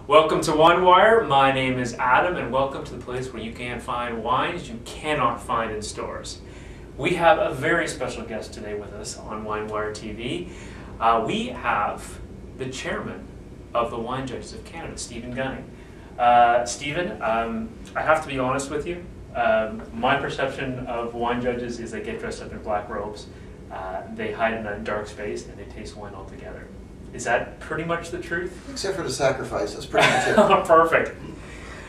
Welcome to WineWire. My name is Adam, and welcome to the place where you can find wines you cannot find in stores. We have a very special guest today with us on WineWire TV. We have the chairman of the Wine Judges of Canada, Stephen Gunning. Stephen, I have to be honest with you. My perception of wine judges is they get dressed up in black robes, they hide in a dark space, and they taste wine altogether. Is that pretty much the truth? Except for the sacrifice, that's pretty much it. Perfect.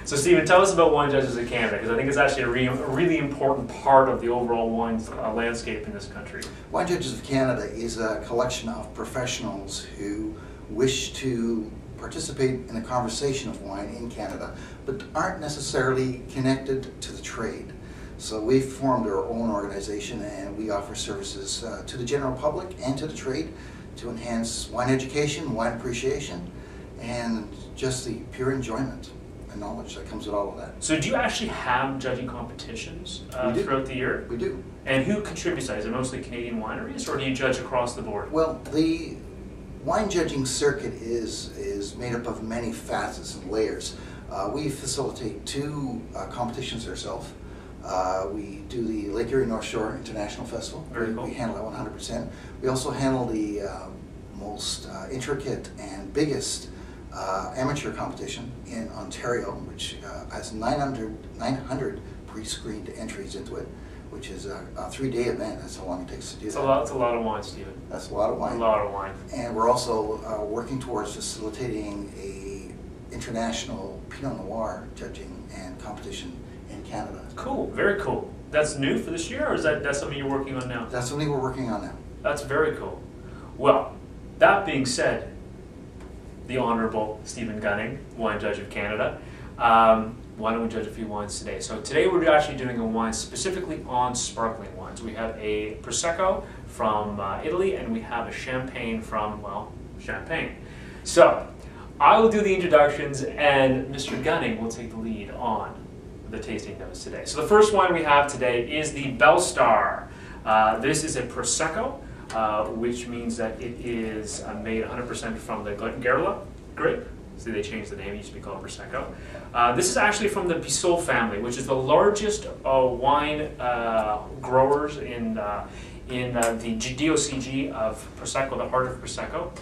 So Stephen, tell us about Wine Judges of Canada, because I think it's actually a really important part of the overall wine landscape in this country. Wine Judges of Canada is a collection of professionals who wish to participate in the conversation of wine in Canada, but aren't necessarily connected to the trade. So we've formed our own organization, and we offer services to the general public and to the trade to enhance wine education, wine appreciation, and just the pure enjoyment and knowledge that comes with all of that. So do you actually have judging competitions throughout the year? We do. And who contributes to that? Is it mostly Canadian wineries, or do you judge across the board? Well, the wine judging circuit is made up of many facets and layers. We facilitate two competitions ourselves. We do the Lake Erie North Shore International Festival. Very cool. We handle that 100%. We also handle the most intricate and biggest amateur competition in Ontario, which has 900 pre-screened entries into it, which is a 3-day event. That's how long it takes to do that. It's a lot of wine, Stephen. That's a lot of wine. A lot of wine. And we're also working towards facilitating a international Pinot Noir judging and competition in Canada. Cool, very cool. That's new for this year, or is that's something you're working on now? That's something we're working on now. That's very cool. Well, that being said, the Honourable Stephen Gunning, Wine Judge of Canada, why don't we judge a few wines today? So today we're actually doing a wine specifically on sparkling wines. We have a Prosecco from Italy, and we have a Champagne from, well, Champagne. So I will do the introductions, and Mr. Gunning will take the lead on the tasting notes today. So the first wine we have today is the Belstar. This is a Prosecco, which means that it is made 100% from the Gerla grape. So they changed the name, it used to be called Prosecco. This is actually from the Bissau family, which is the largest wine growers in the DOCG of Prosecco, the heart of Prosecco.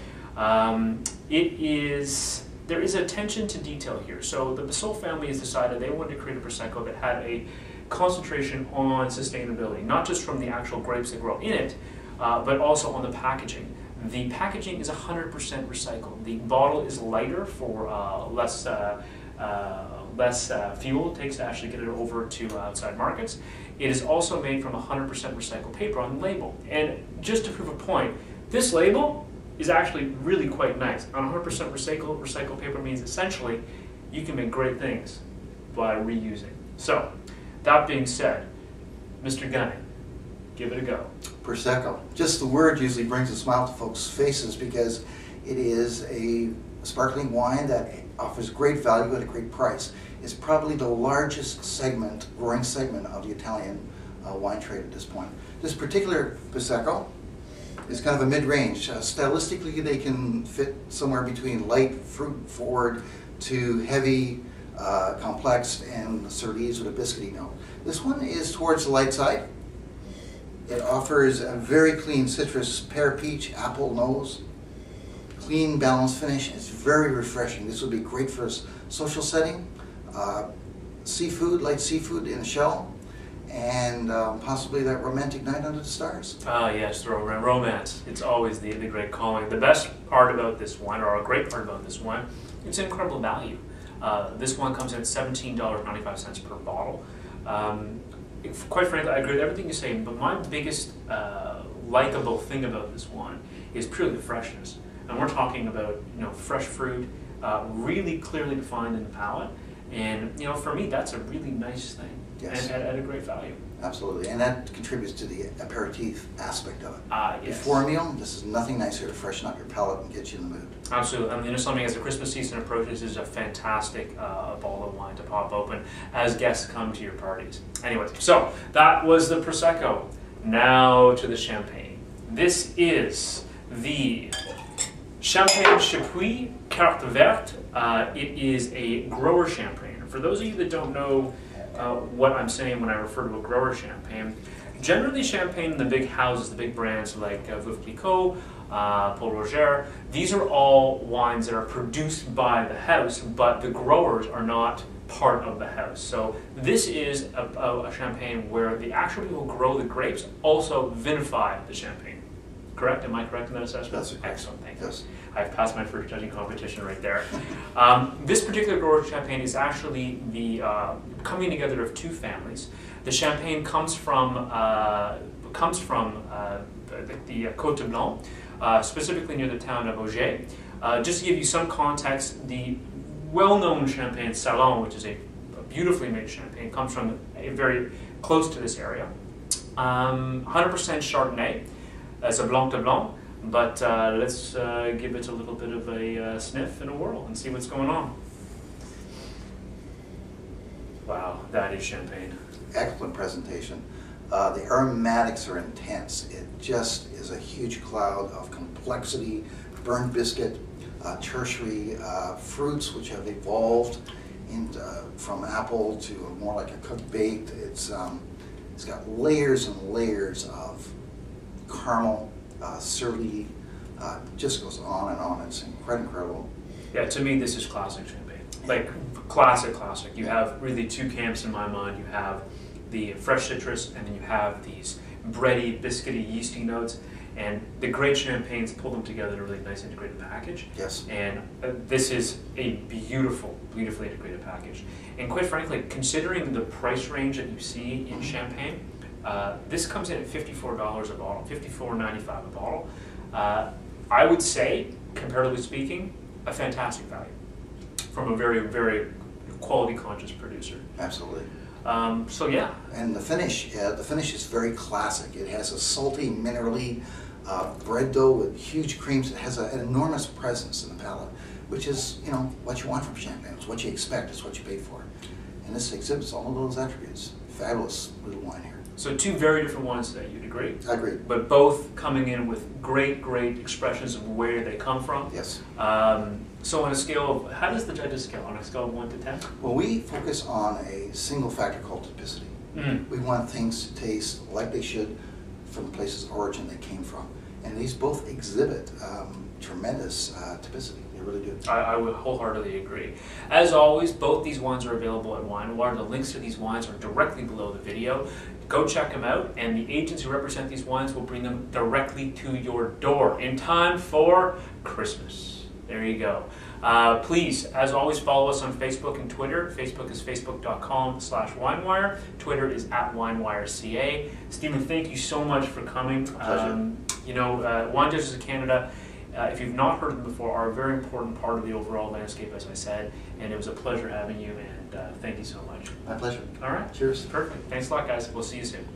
There is attention to detail here. So the Bissau family has decided they wanted to create a Prosecco that had a concentration on sustainability, not just from the actual grapes that grow in it, but also on the packaging. The packaging is 100% recycled. The bottle is lighter for less fuel it takes to actually get it over to outside markets. It is also made from 100% recycled paper on the label. And just to prove a point, this label is actually really quite nice. On 100% recycled paper means essentially you can make great things by reusing. So, that being said, Mr. Gunning, give it a go. Prosecco. Just the word usually brings a smile to folks' faces because it is a sparkling wine that offers great value at a great price. It's probably the largest growing segment of the Italian wine trade at this point. This particular Prosecco is kind of a mid-range. Stylistically, they can fit somewhere between light, fruit-forward to heavy, complex, and Cerise with a biscuity note. This one is towards the light side. It offers a very clean citrus, pear, peach, apple nose, clean, balanced finish. It's very refreshing. This would be great for a social setting. Seafood, light seafood in a shell, and possibly that romantic night under the stars. Ah, yes, romance. It's always the great calling. The best part about this wine, or a great part about this wine, it's incredible value. This one comes in at $17.95 per bottle. Quite frankly, I agree with everything you say, but my biggest likable thing about this wine is purely the freshness. And we're talking about, fresh fruit, really clearly defined in the palate. And, for me, that's a really nice thing. Yes. And at a great value. Absolutely, and that contributes to the aperitif aspect of it. Yes. Before a meal, this is nothing nicer to freshen up your palate and get you in the mood. Absolutely. I mean, something as the Christmas season approaches, is a fantastic bottle of wine to pop open as guests come to your parties. Anyways, so that was the Prosecco. Now to the Champagne. This is the Champagne Chapuis Carte Verte. It is a grower champagne. For those of you that don't know what I'm saying when I refer to a grower champagne, generally champagne in the big houses, the big brands like Veuve Clicquot, Paul Roger, these are all wines that are produced by the house, but the growers are not part of the house. So this is a champagne where the actual people who grow the grapes also vinify the champagne. Correct? Am I correct in that assessment? That's correct. Excellent, thank you. Yes. I've passed my first judging competition right there. This particular grower champagne is actually the coming together of two families. The champagne comes from the Côte de Blanc, specifically near the town of Auger. Just to give you some context, the well-known champagne Salon, which is a beautifully made champagne, comes from very close to this area. 100% Chardonnay as a Blanc de Blanc, but let's give it a little bit of a sniff and a whirl and see what's going on. Wow, that is champagne. Excellent presentation. The aromatics are intense. It just is a huge cloud of complexity, burnt biscuit, tertiary fruits which have evolved from apple to more like a cooked baked. It's got layers and layers of caramel, syrupy, just goes on and on. It's quite incredible. Yeah, to me this is classic champagne. Like classic. You have really two camps in my mind. You have the fresh citrus, and then you have these bready, biscuity, yeasty notes. And the great champagnes pull them together in a really nice integrated package. Yes. And this is a beautiful, beautifully integrated package. And quite frankly, considering the price range that you see in champagne, this comes in at $54 a bottle, $54.95 a bottle. I would say, comparatively speaking, a fantastic value from a very, very quality-conscious producer. Absolutely. So yeah. And the finish is very classic. It has a salty, minerally bread dough with huge creams. It has an enormous presence in the palate, which is, you know, what you want from champagne. It's what you expect. It's what you pay for. And this exhibits all of those attributes. Fabulous little wine here. So two very different wines today, you'd agree? I agree. But both coming in with great, great expressions of where they come from. Yes. So on a scale of, how does the judges scale? On a scale of 1 to 10? Well, we focus on a single factor called typicity. We want things to taste like they should from the places of origin they came from. And these both exhibit tremendous typicity. They really do. I would wholeheartedly agree. As always, both these wines are available at WineWire. The links to these wines are directly below the video. Go check them out, and the agents who represent these wines will bring them directly to your door in time for Christmas. There you go. Please, as always, follow us on Facebook and Twitter. Facebook is facebook.com/WineWire. Twitter is @WineWireCA. Stephen, thank you so much for coming. Pleasure. You know, Wine Judges of Canada, if you've not heard them before, are a very important part of the overall landscape, as I said, and it was a pleasure having you, and thank you so much. My pleasure. All right. Cheers. Perfect. Thanks a lot, guys. We'll see you soon.